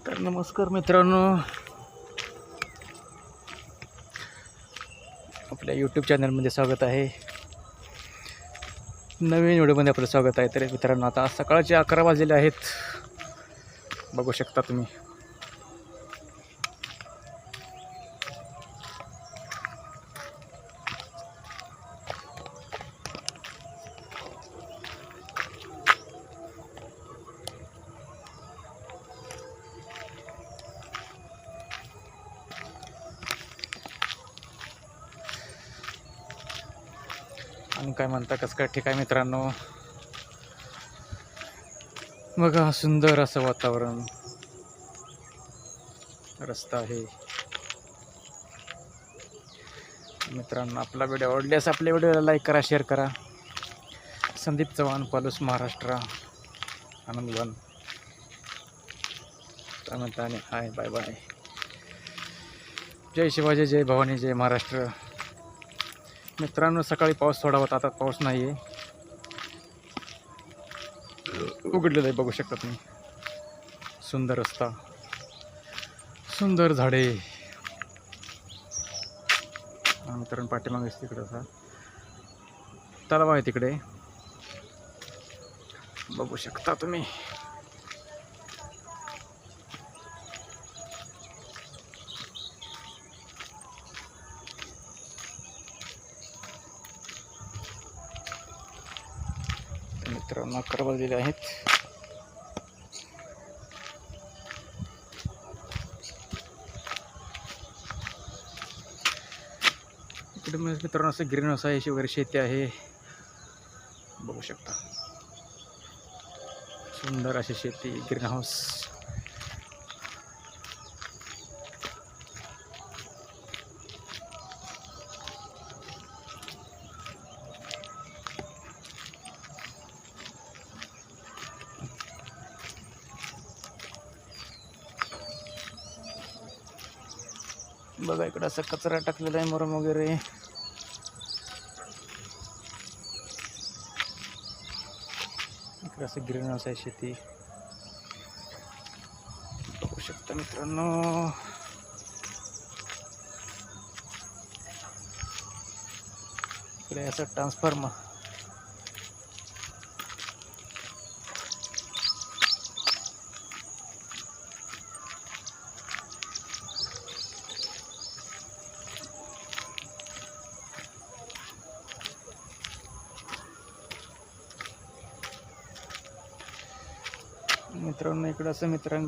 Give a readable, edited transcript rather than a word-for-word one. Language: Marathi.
तर नमस्कार मित्रांनो, आपल्या यूट्यूब चॅनलमध्ये स्वागत आहे. नवीन व्हिडिओमध्ये आपलं स्वागत आहे. तर मित्रांनो, आता सकाळचे 11 वाजलेले आहेत, बघू शकता तुम्ही. आणि काय म्हणता, कसं काय ठीक आहे मित्रांनो. बघा, सुंदर असं वातावरण, रस्ता आहे. मित्रांनो, आपला व्हिडिओ आवडल्यास आपल्या व्हिडिओला लाईक करा, शेअर करा. संदीप चव्हाण, पालूस, महाराष्ट्र, आनंदवन. काय म्हणता आणि हाय, बाय बाय. जय शिवाजी, जय भवानी, जय महाराष्ट्र. मित्रांनो, सकाळी पाऊस थोडा होता, आता पाऊस नाही आहे, उघडलेलं आहे, बघू शकता तुम्ही. सुंदर रस्ता, सुंदर झाडे. मित्रांनो, पाठीमागे तिकडे असा तलाव आहे, तिकडे बघू शकता तुम्ही. मित्रांनो, 11 वाजलेले आहेत. इकडे मित्रांनो असं ग्रीन हाऊस आहे, वगैरे शेती आहे, बघू शकता. सुंदर अशी शेती, ग्रीन हाऊस. बघा, इकडं असं कचरा टाकलेला आहे, मुरुम वगैरे. इकडे असं ग्रीन हाऊस आहे, शेती, बघू शकता मित्रांनो. इकडे असं ट्रान्सफॉर्मर. मित्रांनो, इकडं असं मित्रांनो